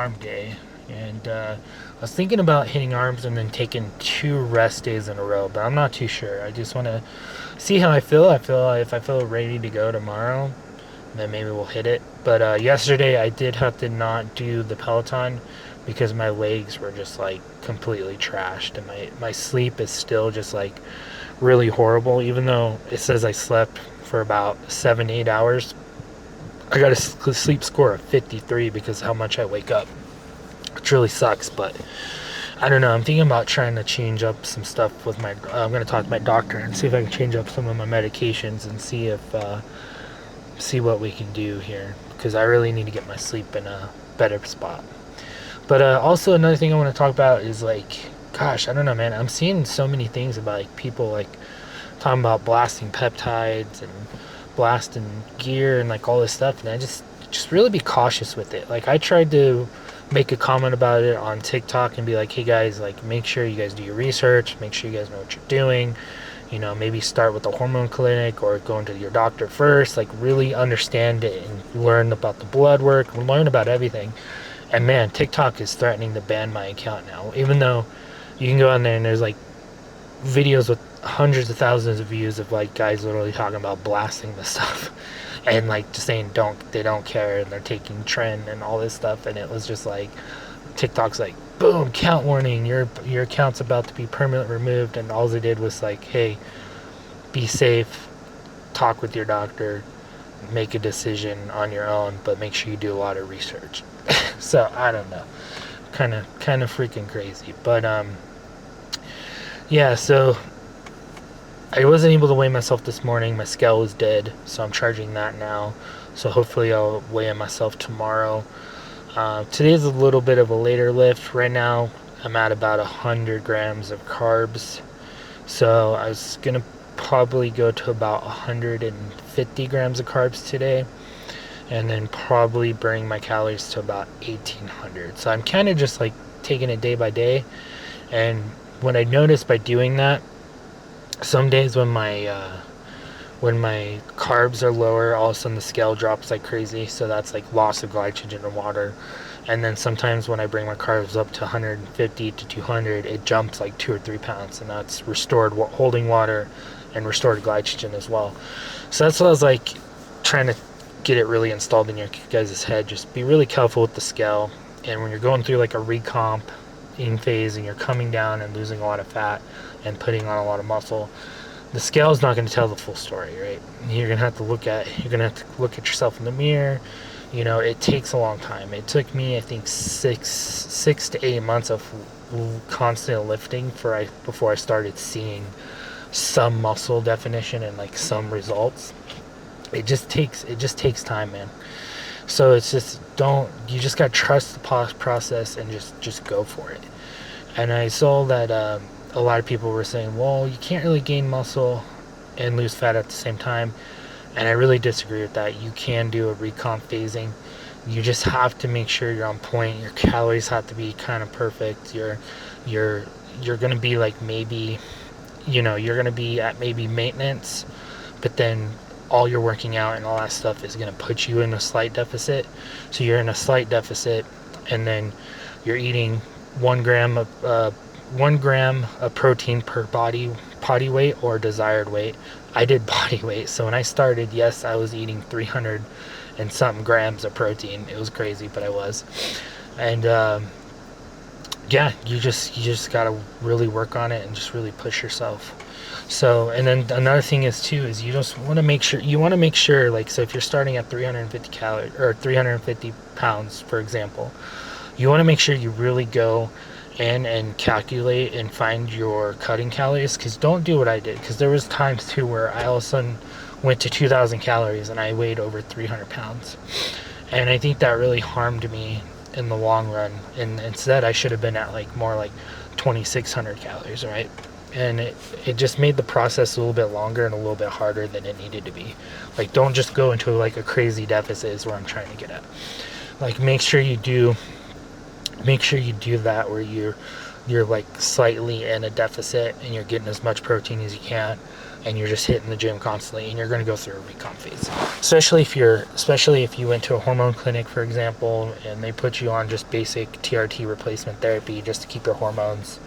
arm day, and I was thinking about hitting arms and then taking 2 rest days in a row, but I'm not too sure. I just want to see how I feel. I feel if I feel ready to go tomorrow, then maybe we'll hit it. But yesterday I did have to not do the Peloton because my legs were just like completely trashed, and my sleep is still just like really horrible. Even though it says I slept for about 7 8 hours, I got a sleep score of 53 because of how much I wake up, which really sucks. But I don't know. I'm thinking about trying to change up some stuff with my. I'm gonna talk to my doctor and see if I can change up some of my medications and see if see what we can do here, because I really need to get my sleep in a better spot. But also another thing I want to talk about is like, gosh, I don't know, man. I'm seeing so many things about like people like talking about blasting peptides and blasting gear and like all this stuff, and I just really be cautious with it. Like I tried to make a comment about it on TikTok and be like, hey guys, like make sure you guys do your research, make sure you guys know what you're doing. You know, maybe start with the hormone clinic or going to your doctor first. Like really understand it and learn about the blood work, learn about everything. And man, TikTok is threatening to ban my account now, even though you can go on there and there's like videos with hundreds of thousands of views of like guys literally talking about blasting this stuff and like just saying they don't care and they're taking trend and all this stuff. And it was just like TikTok's like, boom, count warning, your account's about to be permanently removed. And all they did was like, hey, be safe, talk with your doctor, make a decision on your own, but make sure you do a lot of research. So I don't know, kind of freaking crazy. But yeah, so I wasn't able to weigh myself this morning. My scale was dead, so I'm charging that now. So hopefully I'll weigh myself tomorrow. Today's a little bit of a later lift. Right now I'm at about 100 grams of carbs. So I was gonna probably go to about 150 grams of carbs today, and then probably bring my calories to about 1800. So I'm kind of just like taking it day by day. And what I noticed by doing that, some days when my carbs are lower, all of a sudden the scale drops like crazy. So that's like loss of glycogen and water. And then sometimes when I bring my carbs up to 150 to 200, it jumps like 2 or 3 pounds, and that's restored holding water and restored glycogen as well. So that's what I was like trying to get it really installed in your guys' head. Just be really careful with the scale. And when you're going through like a recomp phase and you're coming down and losing a lot of fat and putting on a lot of muscle, the scale is not going to tell the full story, right? You're going to have to look at yourself in the mirror. You know, it takes a long time. It took me, I think, 6 to 8 months of constant lifting before I started seeing some muscle definition and like some results. It just takes time, man. So it's just you just got to trust the process and just go for it. And I saw that a lot of people were saying, well, you can't really gain muscle and lose fat at the same time. And I really disagree with that. You can do a recomp phasing. You just have to make sure you're on point. Your calories have to be kind of perfect. You're going to be like maybe, you're going to be at maybe maintenance, but then all your working out and all that stuff is going to put you in a slight deficit. So you're in a slight deficit, and then you're eating 1 gram of protein per body weight or desired weight. I did body weight, so when I started, yes, I was eating 300 and something grams of protein. It was crazy, but I was. And yeah, you just gotta really work on it and just really push yourself. So, and then another thing is you just want to make sure, like, so if you're starting at 350 calories or 350 pounds, for example, you want to make sure you really go in and calculate and find your cutting calories. Because don't do what I did, because there was times too where I all of a sudden went to 2,000 calories and I weighed over 300 pounds. And I think that really harmed me in the long run. And instead I should have been at like more like 2,600 calories, right? And it just made the process a little bit longer and a little bit harder than it needed to be. Like, don't just go into like a crazy deficit is where I'm trying to get at. Like, make sure you do that where you're like slightly in a deficit and you're getting as much protein as you can, and you're just hitting the gym constantly, and you're going to go through a recon phase. Especially if you went to a hormone clinic, for example, and they put you on just basic TRT replacement therapy just to keep your hormones,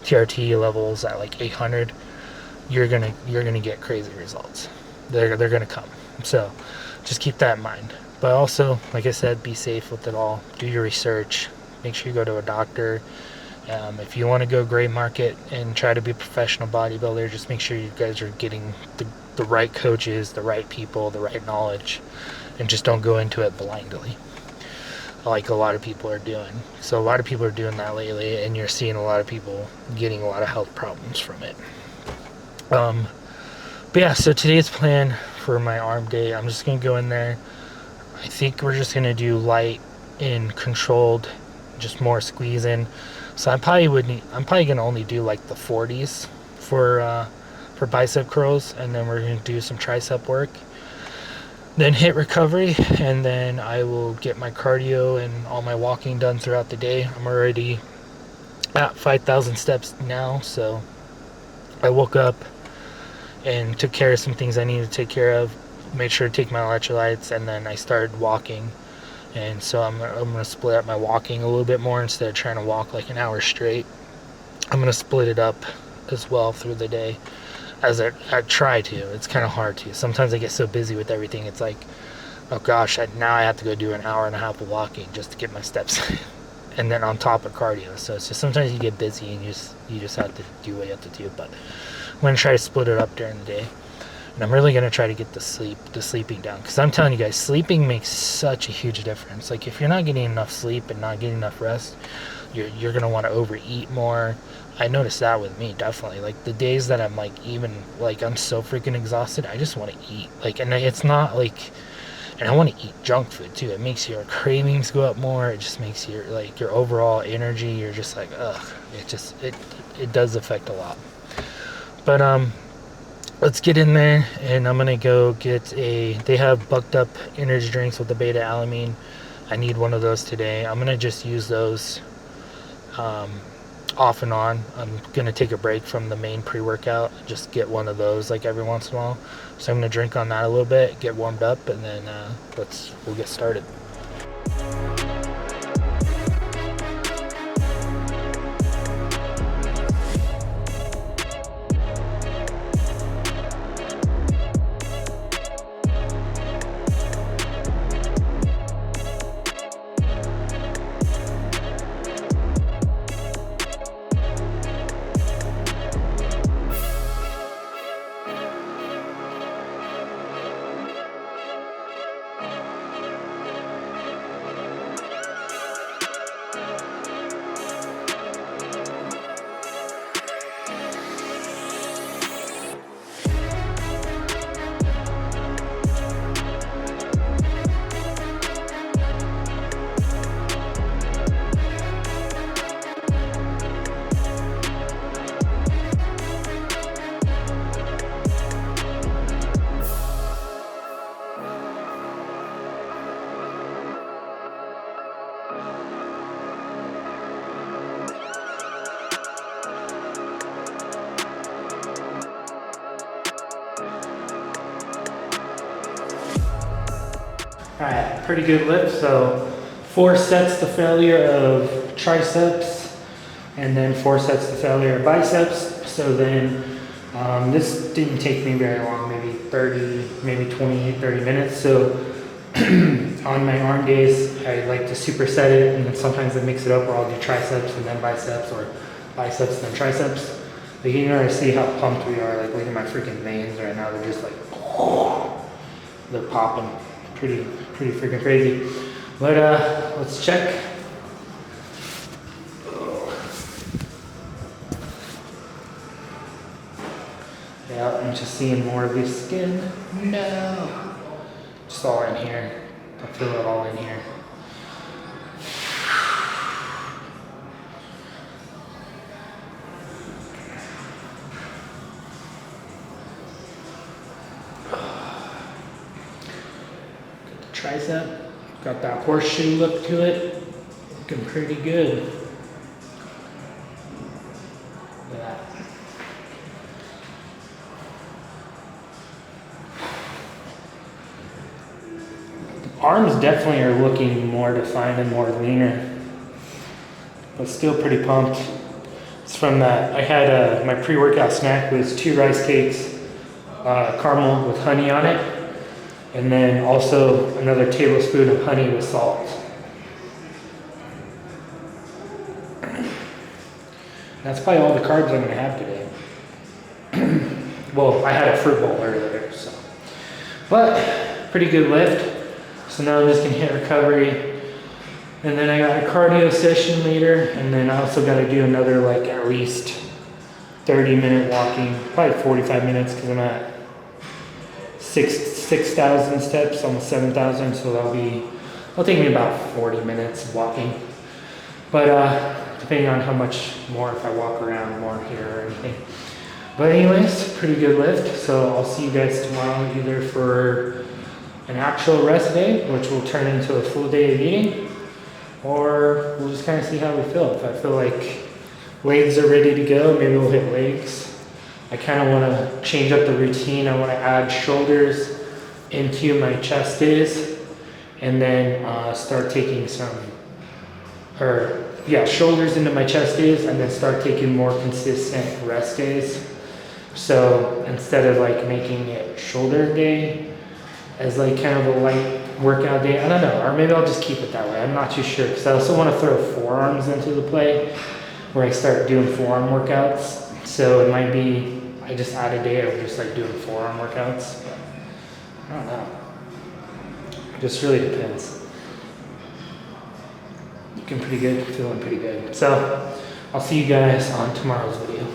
TRT levels at like 800, you're gonna get crazy results. They're gonna come. So just keep that in mind. But also, like I said, be safe with it all. Do your research. Make sure you go to a doctor. If you want to go gray market and try to be a professional bodybuilder, just make sure you guys are getting the right coaches, the right people, the right knowledge, and just don't go into it blindly like a lot of people are doing. So a lot of people are doing that lately, and you're seeing a lot of people getting a lot of health problems from it. But yeah, so today's plan for my arm day, I'm just going to go in there. I think we're just going to do light and controlled, just more squeezing. So I'm probably going to only do like the 40s for bicep curls, and then we're going to do some tricep work. Then hit recovery, and then I will get my cardio and all my walking done throughout the day. I'm already at 5,000 steps now, so I woke up and took care of some things I needed to take care of, made sure to take my electrolytes, and then I started walking. And so I'm going to split up my walking a little bit more. Instead of trying to walk like an hour straight, I'm going to split it up as well through the day, as I try to. It's kind of hard to. Sometimes I get so busy with everything, it's like, oh gosh, now I have to go do an hour and a half of walking just to get my steps and then on top of cardio. So it's just sometimes you get busy and you just have to do what you have to do. But I'm going to try to split it up during the day. And I'm really going to try to get the sleeping down. Because I'm telling you guys, sleeping makes such a huge difference. Like, if you're not getting enough sleep and not getting enough rest, you're going to want to overeat more. I noticed that with me, definitely. Like, the days that I'm, like, I'm so freaking exhausted, I just want to eat. Like, and it's not, like... And I want to eat junk food, too. It makes your cravings go up more. It just makes your overall energy, you're just like, ugh. It does affect a lot. But, let's get in there, and I'm going to go get they have bucked up energy drinks with the beta alanine. I need one of those today. I'm going to just use those off and on. I'm going to take a break from the main pre-workout, just get one of those like every once in a while. So I'm going to drink on that a little bit, get warmed up, and then we'll get started. Alright, pretty good lift. So 4 sets to failure of triceps, and then 4 sets to failure of biceps. So then this didn't take me very long, maybe 30 minutes. So on my arm days, I like to superset it, and then sometimes I mix it up where I'll do triceps and then biceps, or biceps and then triceps. But you can already see how pumped we are. Like, look at my freaking veins right now. They're just like, they're popping. Pretty freaking crazy. But let's check. Yeah, I'm just seeing more of this skin. No. Just all in here. I feel it all in here. Tricep, got that horseshoe look to it, looking pretty good. Look at that. arms definitely are looking more defined and more leaner, but still pretty pumped. It's from that. I had my pre-workout snack was 2 rice cakes, caramel with honey on it, and then also another tablespoon of honey with salt. That's probably all the carbs I'm gonna have today. Well, I had a fruit bowl earlier, so. But, pretty good lift. So now I'm just gonna hit recovery. And then I got a cardio session later, and then I also gotta do another like at least 30-minute walking, probably 45 minutes because I'm at 6,000 steps, almost 7,000, so that'll take me about 40 minutes walking. But depending on how much more, if I walk around more here or anything. But anyways, pretty good lift. So I'll see you guys tomorrow either for an actual rest day, which will turn into a full day of eating, or we'll just kind of see how we feel. If I feel like legs are ready to go, maybe we'll hit legs. I kind of want to change up the routine. I want to add shoulders into my chest days, and then start taking shoulders into my chest days, and then start taking more consistent rest days. So instead of like making it shoulder day as like kind of a light workout day, I don't know, or maybe I'll just keep it that way. I'm not too sure, because I also want to throw forearms into the play where I start doing forearm workouts. So it might be I just add a day of just like doing forearm workouts. But I don't know. It just really depends. Looking pretty good, feeling pretty good. So I'll see you guys on tomorrow's video.